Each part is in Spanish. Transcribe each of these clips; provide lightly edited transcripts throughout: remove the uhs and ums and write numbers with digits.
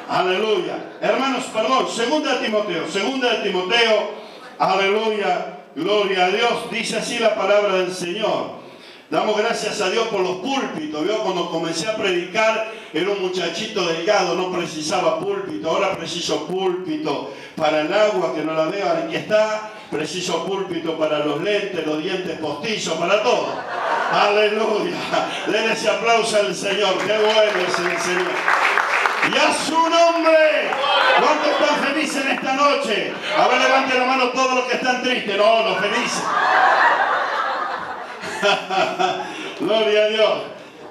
Aleluya. Hermanos, perdón, segunda de Timoteo, aleluya, gloria a Dios. Dice así la palabra del Señor. Damos gracias a Dios por los púlpitos. Yo cuando comencé a predicar era un muchachito delgado, no precisaba púlpito. Ahora preciso púlpito para el agua, que no la veo, aquí está. Preciso púlpito para los lentes, los dientes postizos, para todo. Aleluya. Denle ese aplauso al Señor. Qué bueno es el Señor. Y a su nombre. ¿Cuántos están felices en esta noche? A ver, levanten la mano todos los que están tristes. No, los felices. Gloria a Dios.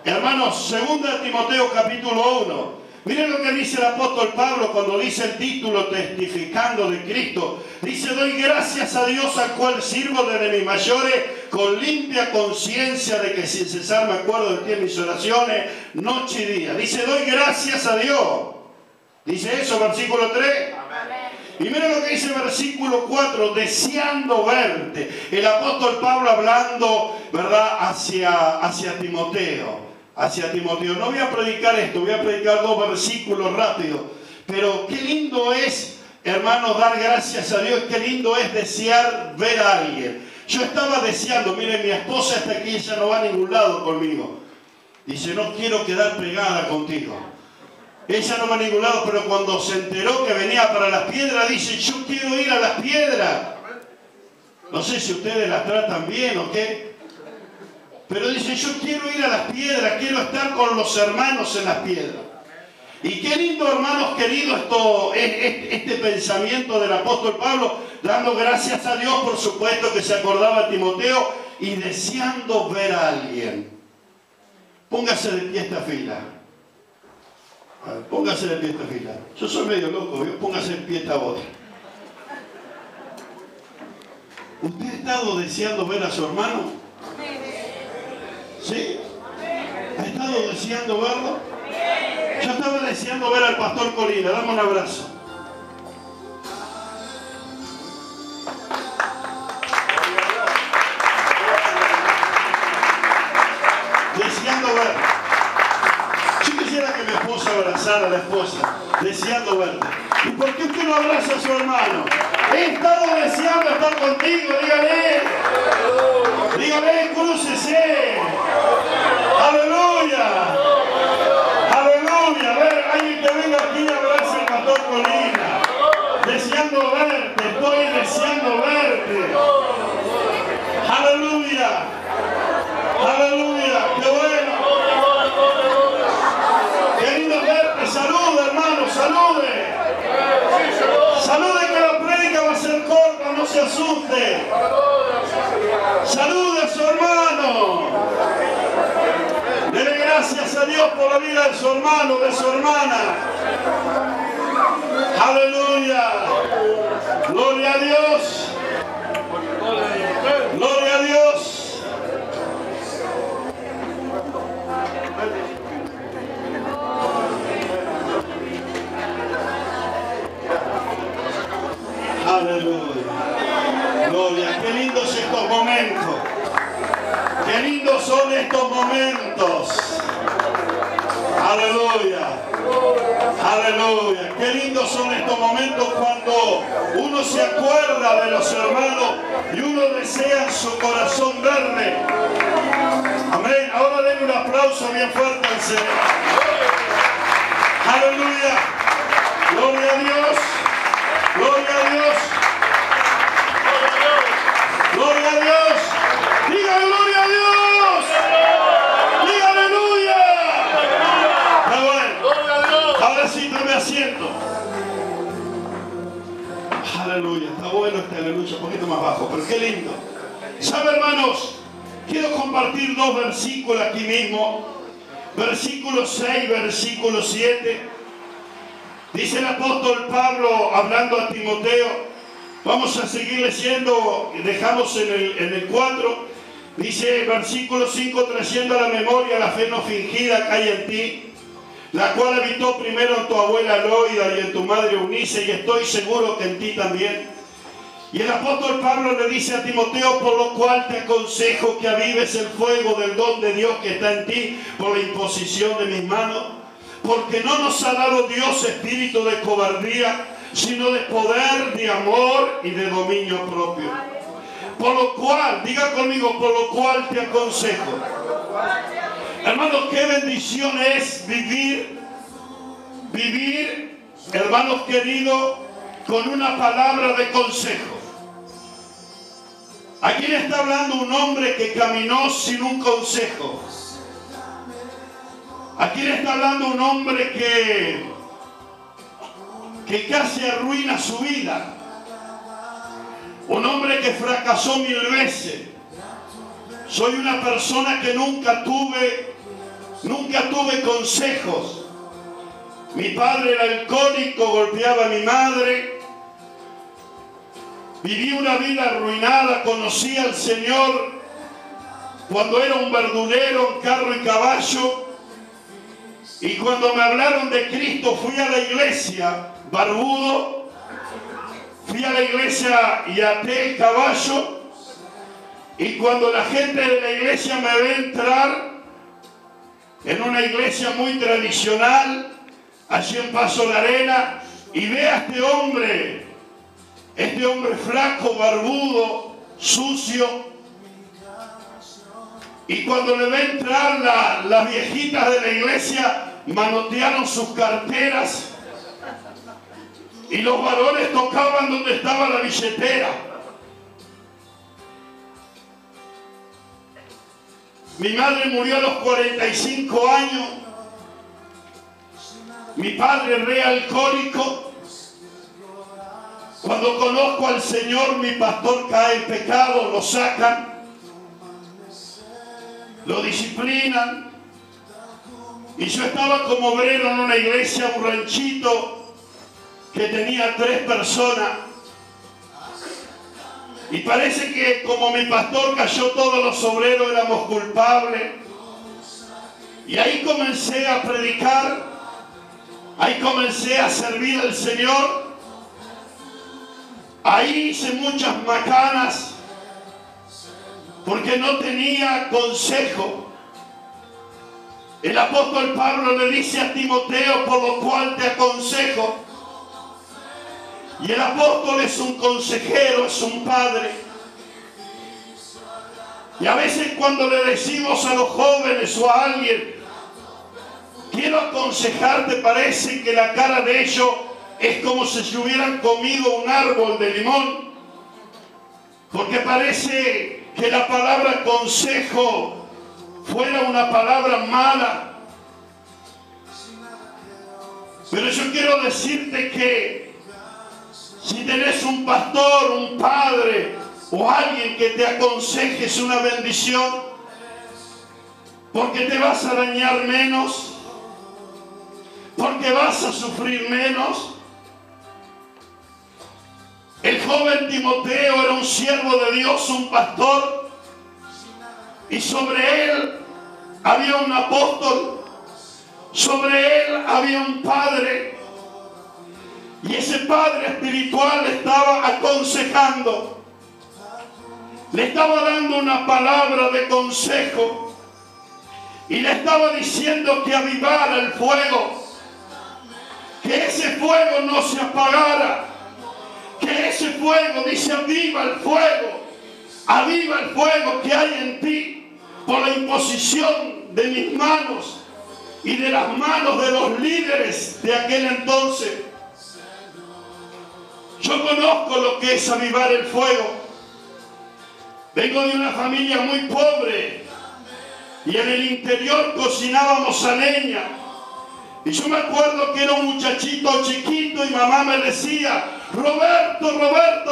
Hermanos, 2 Timoteo capítulo 1. Miren lo que dice el apóstol Pablo cuando dice el título testificando de Cristo. Dice: doy gracias a Dios al cual sirvo desde mis mayores con limpia conciencia de que sin cesar me acuerdo de ti en mis oraciones noche y día. Dice: doy gracias a Dios. Dice eso, versículo 3. Y miren lo que dice el versículo 4, deseando verte. El apóstol Pablo hablando, ¿verdad?, hacia Timoteo. Hacia Timoteo. No voy a predicar esto, voy a predicar 2 versículos rápidos. Pero qué lindo es, hermanos, dar gracias a Dios. Qué lindo es desear ver a alguien. Yo estaba deseando, miren, mi esposa está aquí, ella no va a ningún lado conmigo. Dice: no quiero quedar pegada contigo. Ella no va a ningún lado, pero cuando se enteró que venía para Las Piedras, dice: yo quiero ir a Las Piedras. No sé si ustedes las tratan bien o qué, pero dice: yo quiero ir a Las Piedras, quiero estar con los hermanos en Las Piedras. Y qué lindo, hermanos queridos, este pensamiento del apóstol Pablo, dando gracias a Dios, por supuesto, que se acordaba de Timoteo y deseando ver a alguien. Póngase de pie esta fila. Póngase de pie esta fila. Yo soy medio loco, póngase de pie esta otra. ¿Usted ha estado deseando ver a su hermano? ¿Sí? ¿Ha estado deseando verlo? Yo estaba deseando ver al pastor Colina. Dame un abrazo. Deseando ver. Yo quisiera que mi esposa abrazara a la esposa, deseando verte. ¿Y por qué usted no abraza a su hermano? He estado deseando estar contigo, dígale. Dígale, crúcese. Aleluya. Aleluya. A ver, alguien que venga aquí y abrace al pastor Colina. Deseando verte, estoy deseando verte. Aleluya. Aleluya. Qué bueno. Qué lindo verte. Salude, hermano, salude. Salude, que la prédica va a ser corta, no se asuste. Salude a su hermano. Dele gracias a Dios por la vida de su hermano, de su hermana. Aleluya. Gloria a Dios. Gloria a Dios. Aleluya. Gloria. Qué lindos estos momentos. Qué lindos son estos momentos. Aleluya. Aleluya. Qué lindos son estos momentos cuando uno se acuerda de los hermanos y uno desea en su corazón verle. Amén. Ahora denle un aplauso bien fuerte al Señor. Aleluya. Gloria a Dios. Gloria a Dios. Gloria a Dios. Diga gloria a Dios. Diga aleluya. Está bueno. Ahora sí, tome asiento. Aleluya. Está bueno este aleluya, un poquito más bajo, pero qué lindo. ¿Sabe, hermanos? Quiero compartir 2 versículos aquí mismo. Versículo 6, versículo 7. Dice el apóstol Pablo hablando a Timoteo. Vamos a seguir leyendo, dejamos en el 4. Dice versículo 5: trayendo a la memoria la fe no fingida que hay en ti, la cual habitó primero en tu abuela Loida y en tu madre Eunice, y estoy seguro que en ti también. Y el apóstol Pablo le dice a Timoteo: por lo cual te aconsejo que avives el fuego del don de Dios que está en ti por la imposición de mis manos. porque no nos ha dado Dios espíritu de cobardía, sino de poder, de amor y de dominio propio. Por lo cual, diga conmigo, por lo cual te aconsejo. Hermanos, qué bendición es vivir, hermanos queridos, con una palabra de consejo. Aquí le está hablando un hombre que caminó sin un consejo. Aquí le está hablando un hombre que casi arruina su vida. Un hombre que fracasó 1000 veces. Soy una persona que nunca tuve consejos. Mi padre era alcohólico, golpeaba a mi madre. Viví una vida arruinada, conocí al Señor cuando era un verdulero en carro y caballo. Y cuando me hablaron de Cristo fui a la iglesia, barbudo. Fui a la iglesia y até el caballo. Y cuando la gente de la iglesia me ve entrar en una iglesia muy tradicional, allí en Paso la Arena, y ve a este hombre flaco, barbudo, sucio. Y cuando le ve entrar, las viejitas de la iglesia manotearon sus carteras y los varones tocaban donde estaba la billetera. Mi madre murió a los 45 años. Mi padre re alcohólico. Cuando conozco al Señor, mi pastor cae en pecado, lo sacan, lo disciplinan. Y yo estaba como obrero en una iglesia, un ranchito que tenía 3 personas. Y parece que como mi pastor cayó, todos los obreros éramos culpables. Y ahí comencé a predicar, ahí comencé a servir al Señor. Ahí hice muchas macanas porque no tenía consejo. El apóstol Pablo le dice a Timoteo, por lo cual te aconsejo. Y el apóstol es un consejero, es un padre. Y a veces cuando le decimos a los jóvenes o a alguien, quiero aconsejarte, parece que la cara de ellos es como si se hubieran comido un árbol de limón. Porque parece que la palabra consejo fuera una palabra mala. Pero yo quiero decirte que si tenés un pastor, un padre o alguien que te aconseje, es una bendición, porque te vas a dañar menos, porque vas a sufrir menos. El joven Timoteo era un siervo de Dios, un pastor, y sobre él había un apóstol, sobre él había un padre. Y ese padre espiritual le estaba aconsejando, le estaba dando una palabra de consejo y le estaba diciendo que avivara el fuego, que ese fuego no se apagara, que ese fuego, dice, aviva el fuego que hay en ti por la imposición de mis manos y de las manos de los líderes de aquel entonces. Yo conozco lo que es avivar el fuego. Vengo de una familia muy pobre y en el interior cocinábamos a leña. Y yo me acuerdo que era un muchachito chiquito y mamá me decía, Roberto,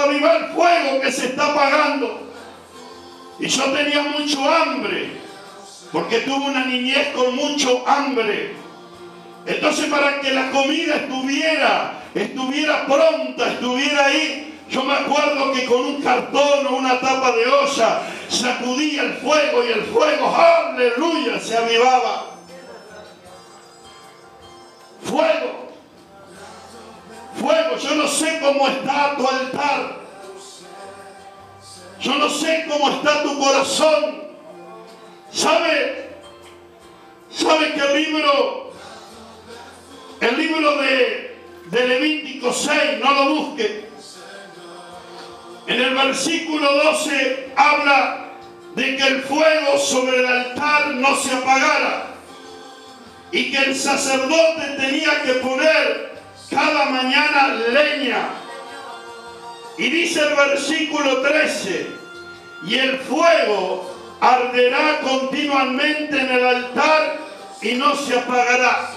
aviva el fuego que se está apagando. Y yo tenía mucho hambre, porque tuve una niñez con mucho hambre. Entonces, para que la comida estuviera pronta, estuviera ahí, yo me acuerdo que con un cartón o una tapa de olla sacudía el fuego y el fuego, aleluya, se avivaba. Fuego, yo no sé cómo está tu altar, yo no sé cómo está tu corazón. ¿Sabe que el libro El libro de Levítico 6, no lo busque. En el versículo 12 habla de que el fuego sobre el altar no se apagara y que el sacerdote tenía que poner cada mañana leña. Y dice el versículo 13, y el fuego arderá continuamente en el altar y no se apagará.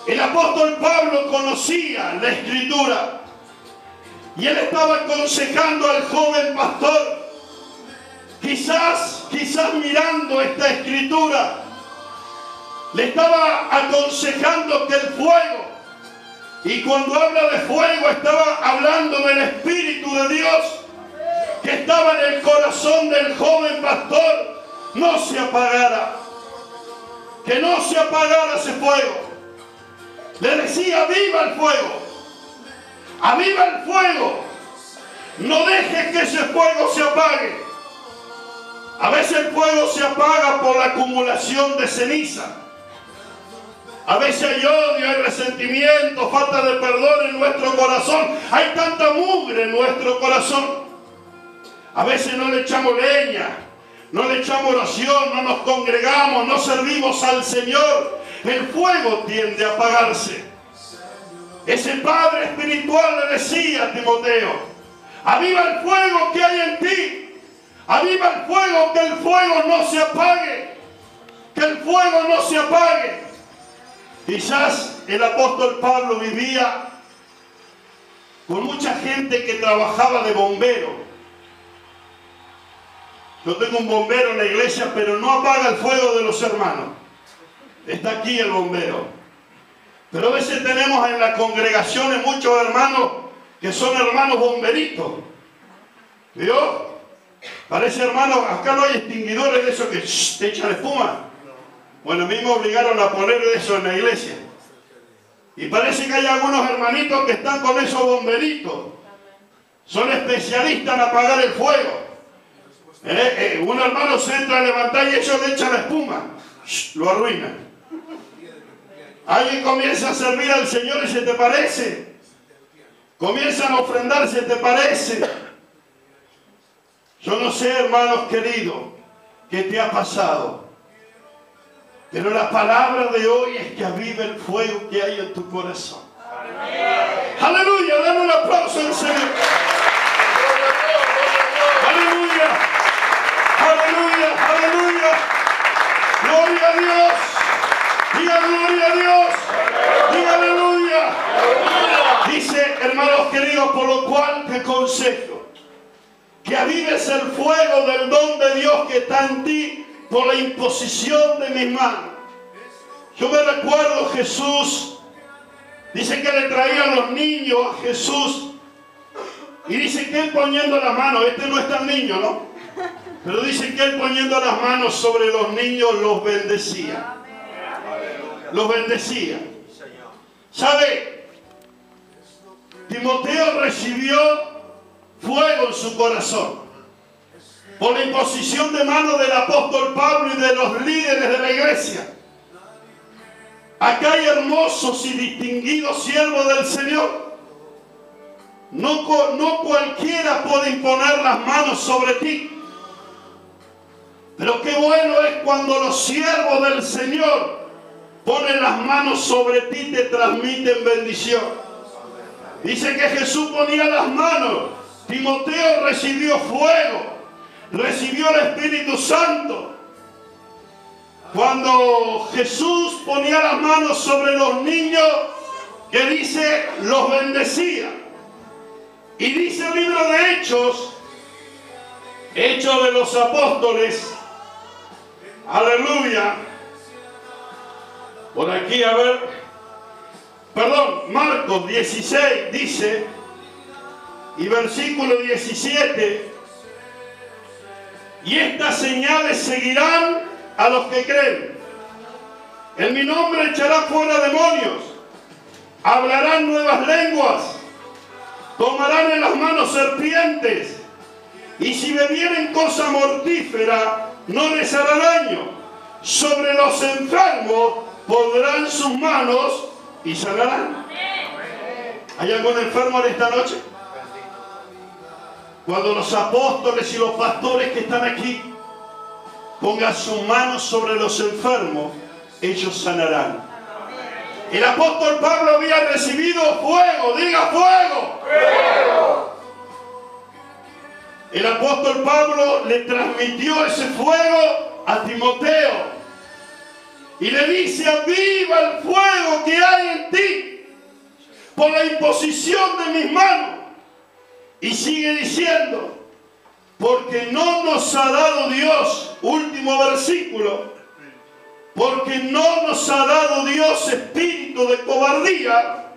El apóstol Pablo conocía la Escritura y él estaba aconsejando al joven pastor, quizás mirando esta Escritura, le estaba aconsejando que el fuego, y cuando habla de fuego estaba hablando del Espíritu de Dios que estaba en el corazón del joven pastor, no se apagara, que no se apagara ese fuego. Le decía: aviva el fuego, aviva el fuego, no dejes que ese fuego se apague. A veces el fuego se apaga por la acumulación de ceniza. A veces hay odio, hay resentimiento, falta de perdón en nuestro corazón. Hay tanta mugre en nuestro corazón. A veces no le echamos leña, no le echamos oración, no nos congregamos, no servimos al Señor. El fuego tiende a apagarse. Ese padre espiritual le decía a Timoteo: aviva el fuego que hay en ti, aviva el fuego, que el fuego no se apague, que el fuego no se apague. Quizás el apóstol Pablo vivía con mucha gente que trabajaba de bombero. Yo tengo un bombero en la iglesia, pero no apaga el fuego de los hermanos. Está aquí el bombero. Pero a veces tenemos en las congregaciones muchos hermanos que son hermanos bomberitos. ¿Vio? Parece, hermano, acá no hay extinguidores de esos que te echan espuma. Bueno, a mí me obligaron a poner eso en la iglesia. Y parece que hay algunos hermanitos que están con esos bomberitos. Son especialistas en apagar el fuego. Un hermano se entra a levantar y ellos le echan la espuma. Lo arruinan. Alguien comienza a servir al Señor y se te parece. Comienzan a ofrendar, se te parece. Yo no sé, hermanos queridos, qué te ha pasado. Pero la palabra de hoy es que avive el fuego que hay en tu corazón. Aleluya, dame un aplauso al Señor. Aleluya, aleluya, aleluya. Gloria a Dios. Diga gloria a Dios. Diga aleluya. Dice, hermanos queridos, por lo cual te aconsejo que avives el fuego del don de Dios que está en ti por la imposición de mis manos. Yo me recuerdo, Jesús, dice que le traían los niños a Jesús, y dice que él poniendo la mano, este no es tan niño, ¿no? Pero dice que él poniendo las manos sobre los niños los bendecía. Los bendecía. ¿Sabe? Timoteo recibió fuego en su corazón por la imposición de manos del apóstol Pablo y de los líderes de la iglesia. Acá hay hermosos y distinguidos siervos del Señor. No cualquiera puede imponer las manos sobre ti. Pero qué bueno es cuando los siervos del Señor ponen las manos sobre ti y te transmiten bendición. Dice que Jesús ponía las manos. Timoteo recibió fuego. Recibió el Espíritu Santo. Cuando Jesús ponía las manos sobre los niños, que dice, los bendecía. Y dice el libro de Hechos, Hechos de los Apóstoles, aleluya, por aquí a ver, perdón, Marcos 16 dice, y versículo 17, y estas señales seguirán a los que creen. En mi nombre echará fuera demonios, hablarán nuevas lenguas, tomarán en las manos serpientes, y si bebieren cosa mortífera no les hará daño. Sobre los enfermos pondrán sus manos y sanarán. ¿Hay algún enfermo en esta noche? Cuando los apóstoles y los pastores que están aquí pongan sus manos sobre los enfermos, ellos sanarán. El apóstol Pablo había recibido fuego, diga fuego. ¡Fuego! El apóstol Pablo le transmitió ese fuego a Timoteo y le dice: aviva el fuego que hay en ti por la imposición de mis manos. Y sigue diciendo: porque no nos ha dado Dios, último versículo, porque no nos ha dado Dios espíritu de cobardía,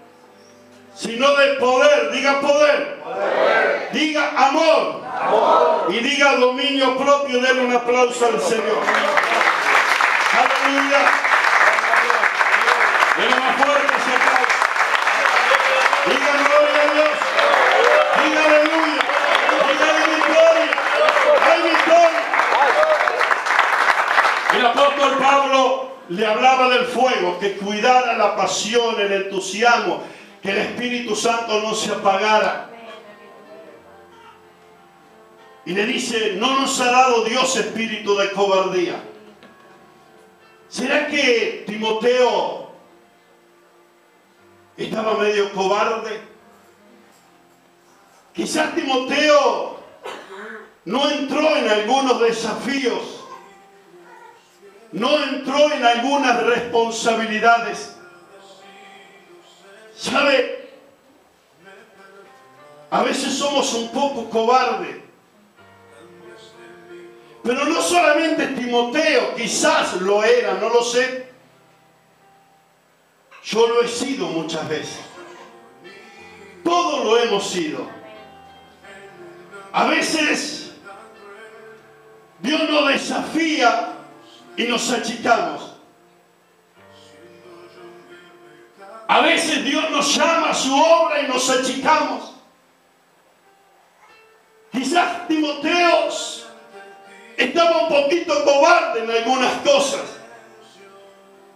sino de poder. Diga poder, poder. Diga amor, amor, y diga dominio propio. Denle un aplauso al Señor. Aleluya. Denle más fuerte ese aplauso. Diga gloria a Dios. Diga aleluya. Diga hay victoria. Hay victoria. El apóstol Pablo le hablaba del fuego, que cuidara la pasión, el entusiasmo, que el Espíritu Santo no se apagara. Y le dice: no nos ha dado Dios espíritu de cobardía. ¿Será que Timoteo estaba medio cobarde? Quizás Timoteo no entró en algunos desafíos, no entró en algunas responsabilidades. ¿Sabe? A veces somos un poco cobardes. Pero no solamente Timoteo, quizás lo era, no lo sé. Yo lo he sido muchas veces. Todos lo hemos sido. A veces Dios nos desafía y nos achicamos. A veces Dios nos llama a su obra y nos achicamos. Quizás Timoteo estaba un poquito cobarde en algunas cosas.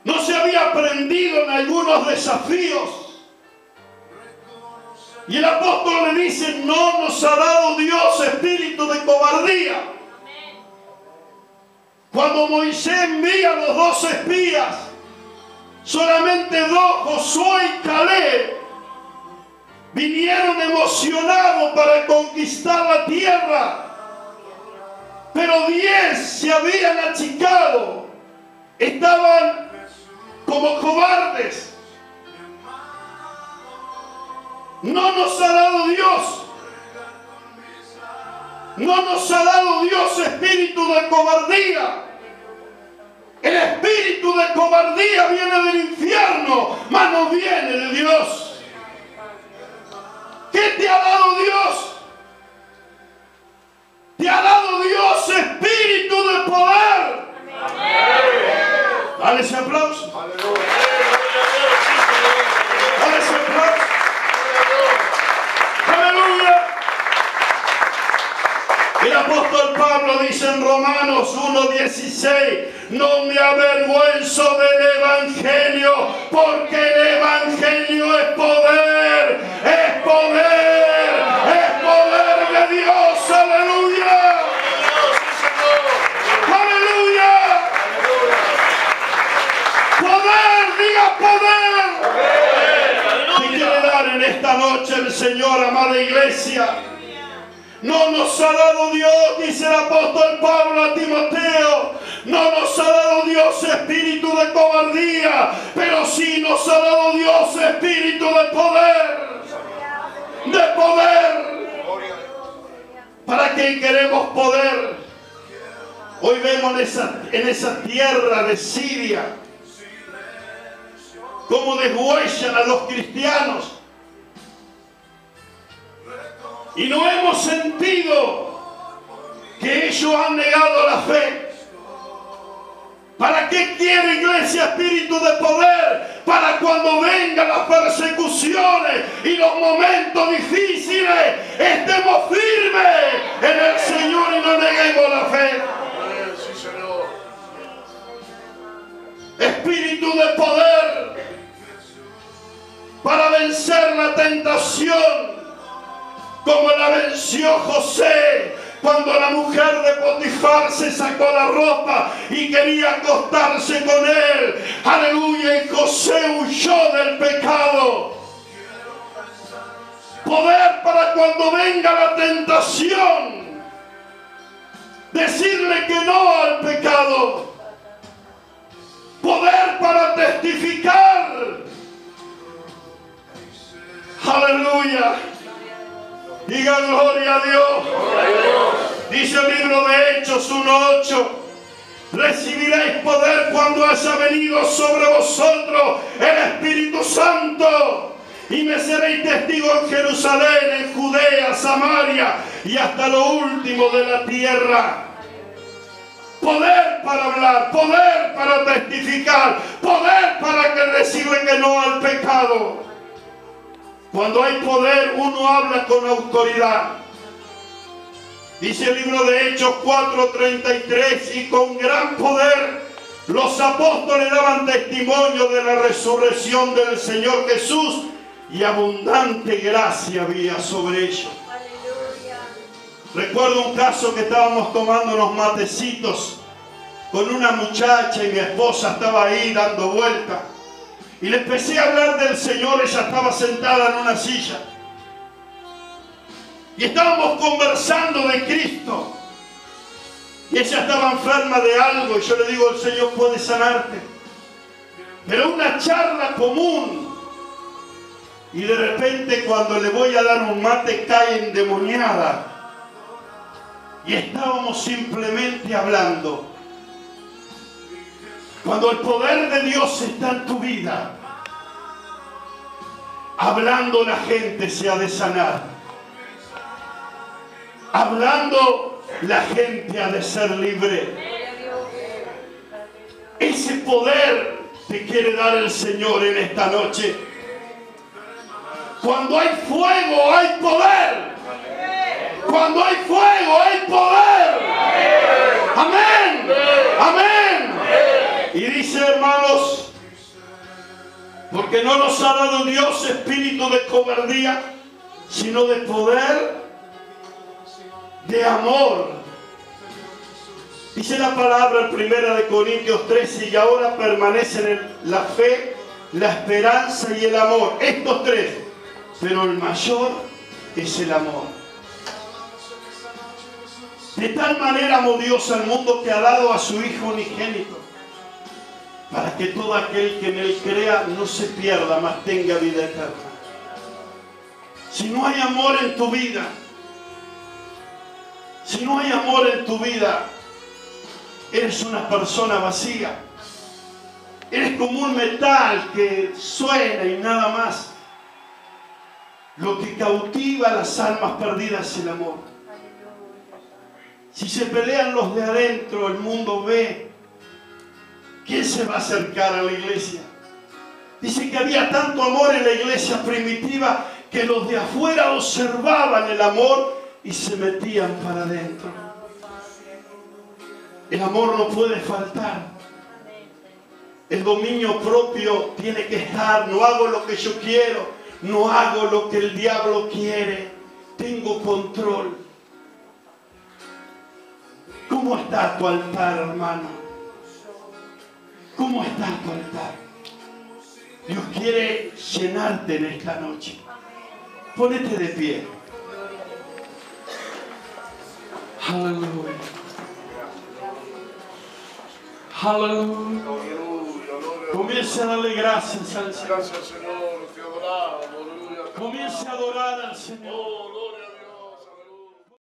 No se había aprendido en algunos desafíos. Y el apóstol le dice: no nos ha dado Dios espíritu de cobardía. Cuando Moisés envía a los 2 espías, solamente 2, Josué y Caleb, vinieron emocionados para conquistar la tierra. Pero 10 se habían achicado, estaban como cobardes. No nos ha dado Dios, no nos ha dado Dios espíritu de cobardía. El espíritu de cobardía viene del infierno, mas no viene de Dios. ¿Qué te ha dado Dios? Te ha dado Dios espíritu de poder. Dale ese aplauso. Dale ese aplauso. Aleluya. El apóstol Pablo dice en Romanos 1:16: no me avergüenzo del Evangelio, porque el Evangelio es poder, es poder, es poder de Dios. Aleluya. Aleluya. Poder, diga poder. ¿Qué quiere dar en esta noche el Señor, amada iglesia? No nos ha dado Dios, dice el apóstol Pablo a Timoteo, no nos ha dado Dios espíritu de cobardía, pero sí nos ha dado Dios espíritu de poder. De poder. ¿Para qué queremos poder? Hoy vemos en esa tierra de Siria cómo deshuellan a los cristianos. Y no hemos sentido que ellos han negado la fe. ¿Para qué quiere, iglesia, espíritu de poder? Para cuando vengan las persecuciones y los momentos difíciles, estemos firmes en el Señor y no neguemos la fe. Espíritu de poder. vencer la tentación como la venció José cuando la mujer de Potifar se sacó la ropa y quería acostarse con él. Aleluya, y José huyó del pecado. Poder para cuando venga la tentación, decirle que no al pecado. Poder para testificar. Aleluya. Diga gloria a Dios. Dice el libro de Hechos 1:8. Recibiréis poder cuando haya venido sobre vosotros el Espíritu Santo. Y me seréis testigos en Jerusalén, en Judea, Samaria y hasta lo último de la tierra. Poder para hablar, poder para testificar, poder para decirle que no al pecado. Cuando hay poder, uno habla con autoridad. Dice el libro de Hechos 4:33, y con gran poder los apóstoles daban testimonio de la resurrección del Señor Jesús, y abundante gracia había sobre ellos. Aleluya. Recuerdo un caso que estábamos tomando unos matecitos con una muchacha y mi esposa estaba ahí dando vuelta. Y le empecé a hablar del Señor, ella estaba sentada en una silla. Y estábamos conversando de Cristo. Y ella estaba enferma de algo y yo le digo, el Señor puede sanarte. Pero una charla común. Y de repente cuando le voy a dar un mate cae endemoniada. Y estábamos simplemente hablando. Cuando el poder de Dios está en tu vida, hablando la gente se ha de sanar. Hablando la gente ha de ser libre. Ese poder te quiere dar el Señor en esta noche. Cuando hay fuego hay poder. Cuando hay fuego hay poder. Amén. Amén. Y dice, hermanos, porque no nos ha dado Dios espíritu de cobardía, sino de poder, de amor. Dice la palabra en 1 Corintios 13, y ahora permanecen en la fe, la esperanza y el amor. Estos tres, pero el mayor es el amor. De tal manera amó Dios al mundo que ha dado a su Hijo unigénito, para que todo aquel que en Él crea no se pierda, mas tenga vida eterna. Si no hay amor en tu vida, si no hay amor en tu vida, eres una persona vacía. Eres como un metal que suena y nada más. Lo que cautiva a las almas perdidas es el amor. Si se pelean los de adentro, el mundo ve. ¿Quién se va a acercar a la iglesia? Dice que había tanto amor en la iglesia primitiva que los de afuera observaban el amor y se metían para adentro. El amor no puede faltar. El dominio propio tiene que estar. No hago lo que yo quiero, no hago lo que el diablo quiere. Tengo control. ¿Cómo está tu altar, hermano? ¿Cómo está tu altar? Dios quiere llenarte en esta noche. Ponete de pie. Aleluya. Aleluya. Comience a darle gracias al Señor. Gracias, Señor. Te adoramos. Comience a adorar al Señor.